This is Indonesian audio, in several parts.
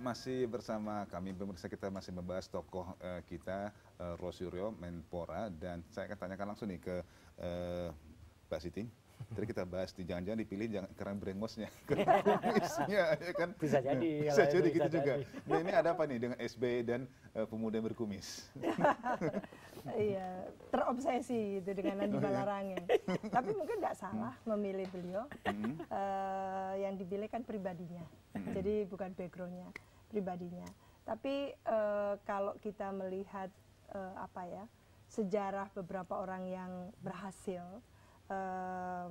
masih bersama kami pemirsa, kita masih membahas tokoh kita Rosyuryo Menpora, dan saya akan tanyakan langsung nih ke Mbak Siti. Tadi kita bahas di jangan-jangan dipilih karena brainwash-nya, kumisnya, ya kan? Bisa jadi. Bisa jadi gitu juga. Nah, ini ada apa nih dengan SBY dan pemuda yang berkumis? Iya, terobsesi gitu dengan Nadi Malarangeng. Tapi mungkin tidak salah memilih beliau. Yang dipilih kan pribadinya. Jadi bukan background-nya, pribadinya. Tapi kalau kita melihat sejarah beberapa orang yang berhasil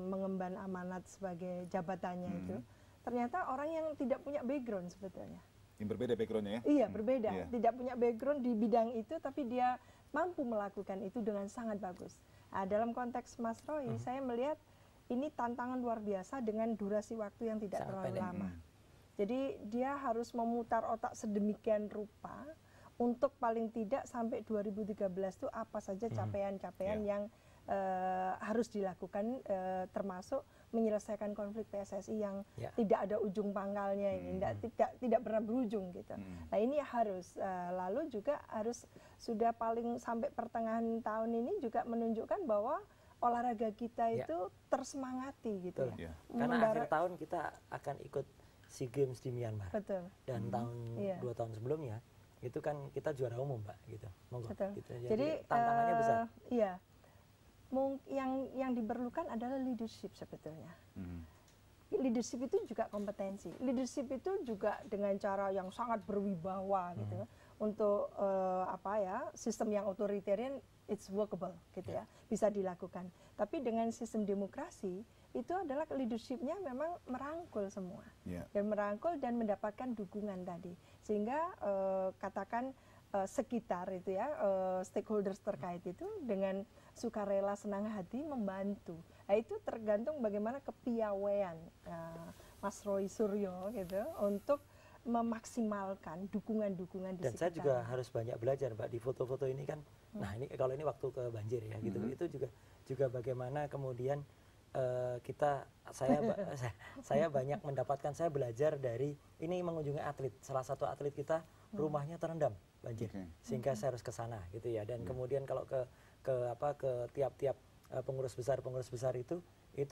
mengemban amanat sebagai jabatannya itu, ternyata orang yang tidak punya background sebetulnya. Yang berbeda background-nya ya? Iya, berbeda. Tidak punya background di bidang itu, tapi dia mampu melakukan itu dengan sangat bagus. Nah, dalam konteks Mas Roy, saya melihat ini tantangan luar biasa dengan durasi waktu yang tidak terlalu lama. Jadi dia harus memutar otak sedemikian rupa untuk paling tidak sampai 2013 itu apa saja capaian-capaian yang harus dilakukan, termasuk menyelesaikan konflik PSSI yang tidak ada ujung pangkalnya ini, tidak pernah berujung gitu. Nah ini harus, lalu juga harus sudah paling sampai pertengahan tahun ini juga menunjukkan bahwa olahraga kita itu tersemangati gitu ya. Karena akhir tahun kita akan ikut SEA Games di Myanmar. Betul. Dan tahun 2 tahun sebelumnya itu kan kita juara umum, Mbak, gitu. Monggo. Betul. Gitu. Jadi tantangannya besar. Iya. Yang diperlukan adalah leadership sebetulnya. Leadership itu juga kompetensi. Leadership itu juga dengan cara yang sangat berwibawa gitu. Untuk sistem yang otoritarian, it's workable gitu ya, bisa dilakukan. Tapi dengan sistem demokrasi itu adalah leadershipnya memang merangkul semua, dan merangkul dan mendapatkan dukungan tadi, sehingga katakan sekitar itu ya, stakeholders terkait itu dengan sukarela senang hati membantu. Nah itu tergantung bagaimana kepiawaian Mas Roy Suryo gitu untuk memaksimalkan dukungan-dukungan di sekitar. Dan saya juga harus banyak belajar, Mbak, di foto-foto ini kan. Nah ini kalau ini waktu ke banjir ya gitu, itu juga bagaimana kemudian saya banyak mendapatkan, saya belajar dari ini mengunjungi atlet, salah satu atlet kita rumahnya terendam banjir, sehingga saya harus ke sana gitu ya. Dan kemudian kalau ke tiap-tiap pengurus besar itu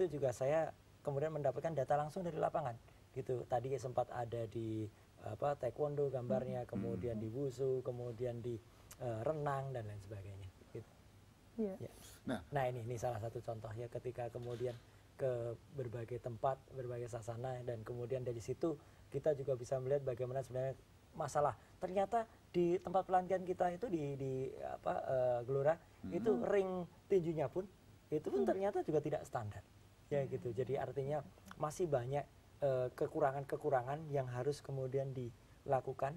juga saya kemudian mendapatkan data langsung dari lapangan gitu. Tadi sempat ada di taekwondo gambarnya, kemudian di wushu, kemudian di renang dan lain sebagainya gitu. Nah ini salah satu contoh ya, ketika kemudian ke berbagai tempat, berbagai sasana, dan kemudian dari situ kita juga bisa melihat bagaimana sebenarnya masalah. Ternyata di tempat pelatihan kita itu di Gelora itu ring tinjunya pun itu pun ternyata juga tidak standar ya gitu. Jadi artinya masih banyak kekurangan-kekurangan yang harus kemudian dilakukan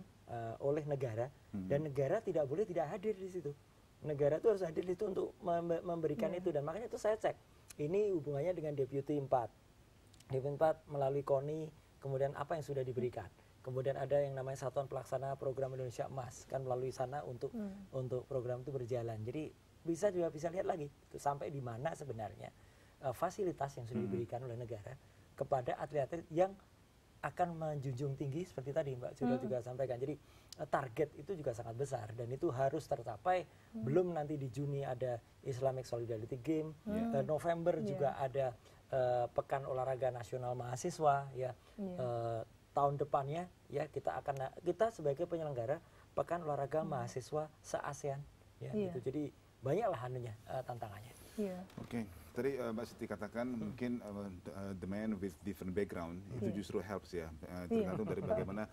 oleh negara, dan negara tidak boleh tidak hadir di situ. Negara itu harus hadir di situ untuk memberikan itu, dan makanya itu saya cek ini hubungannya dengan Deputi 4 melalui KONI, kemudian apa yang sudah diberikan. Kemudian ada yang namanya Satuan Pelaksana Program Indonesia Emas, kan melalui sana untuk program itu berjalan. Jadi bisa lihat lagi itu sampai di mana sebenarnya fasilitas yang sudah diberikan oleh negara kepada atlet-atlet yang akan menjunjung tinggi seperti tadi Mbak sudah juga sampaikan. Jadi target itu juga sangat besar dan itu harus tercapai. Belum nanti di Juni ada Islamic Solidarity Game, November juga ada Pekan Olahraga Nasional Mahasiswa ya. Tahun depannya ya kita sebagai penyelenggara Pekan Olahraga Mahasiswa se-ASEAN ya gitu. Jadi banyaklah tantangannya. Oke. Tadi Mbak Siti katakan mungkin the man with different background itu justru helps ya, tergantung dari bagaimana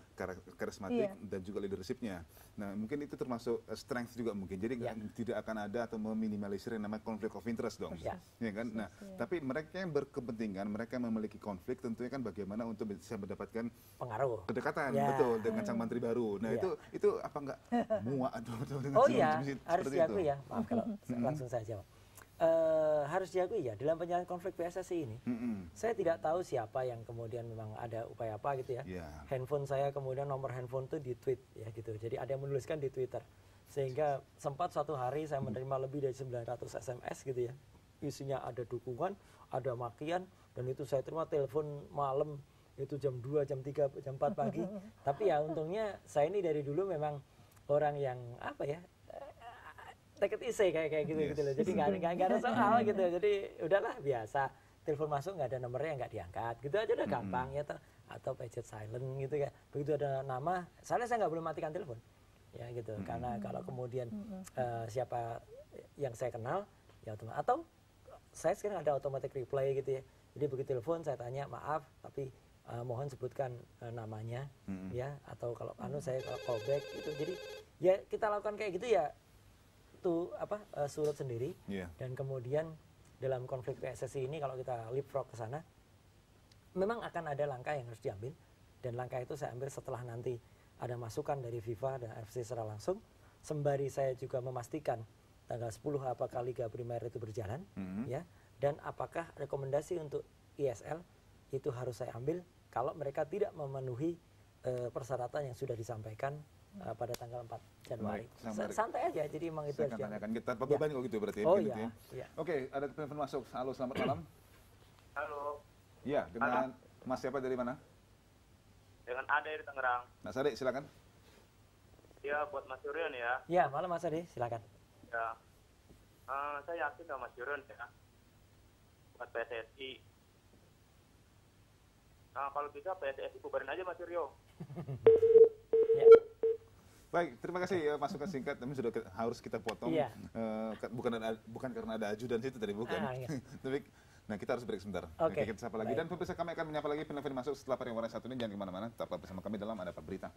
karismatik dan juga leadershipnya. Nah mungkin itu termasuk strength juga mungkin, jadi tidak akan ada atau meminimalisir yang namanya conflict of interest dong, ya kan? Nah tapi mereka yang berkepentingan, mereka yang memiliki konflik tentunya kan bagaimana untuk bisa mendapatkan pengaruh, kedekatan betul dengan sang menteri baru. Nah itu apa enggak muak atau dengan harus diakui ya, maaf kalau langsung saya jawab. Harus diakui ya, dalam penyelesaian konflik PSSI ini saya tidak tahu siapa yang kemudian memang ada upaya apa gitu ya. Handphone saya kemudian nomor handphone itu di tweet ya gitu, jadi ada yang menuliskan di Twitter, sehingga sempat suatu hari saya menerima lebih dari 900 SMS gitu ya, isinya ada dukungan, ada makian, dan itu saya terima telepon malam itu jam 2, jam 3, jam 4 pagi. Tapi ya untungnya saya ini dari dulu memang orang yang apa ya, take it easy kayak gitu loh. Jadi nggak ada soal gitu. Jadi udahlah biasa. Telepon masuk nggak ada nomornya nggak diangkat. Gitu aja udah gampang ya. Atau pager silent gitu ya. Begitu ada nama, saya nggak boleh matikan telepon. Ya gitu. Karena kalau kemudian siapa yang saya kenal ya otomatis, atau saya sekarang ada automatic reply gitu ya. Jadi begitu telepon saya tanya maaf tapi mohon sebutkan namanya ya, atau kalau saya kalau callback gitu. Jadi ya kita lakukan kayak gitu ya tuh surut sendiri. Dan kemudian dalam konflik PSSI ini kalau kita leapfrog ke sana memang akan ada langkah yang harus diambil, dan langkah itu saya ambil setelah nanti ada masukan dari FIFA dan AFC secara langsung, sembari saya juga memastikan tanggal 10 apakah Liga Primer itu berjalan ya, dan apakah rekomendasi untuk ISL itu harus saya ambil kalau mereka tidak memenuhi persyaratan yang sudah disampaikan pada tanggal 4 Januari. Santai aja, jadi emang itu saya akan tanyakan kita beban kalau gitu berarti. Oke, ada telepon masuk. Halo, selamat malam. Halo. Iya, dengan Mas siapa dari mana? Dengan Ade di Tangerang. Mas Ade, silakan. Ya, buat Mas Yuryan ya. Ya, malam Mas Ade, silakan. Ya. Saya yakin sama Mas Yuryan ya. Buat PSSI. Nah, kalau bisa PSSI bubarin aja Mas Yuryo. Ya. Baik, terima kasih masukan singkat, tapi sudah harus kita potong. Bukan karena ada ajudan situ tadi, bukan. Tapi kita harus break sebentar. Kita sapa lagi. Dan pemirsa, kami akan menyapa lagi penelpon masuk setelah pariwara satu ini. Jangan kemana-mana, tetaplah bersama kami dalam Ada Apa Berita.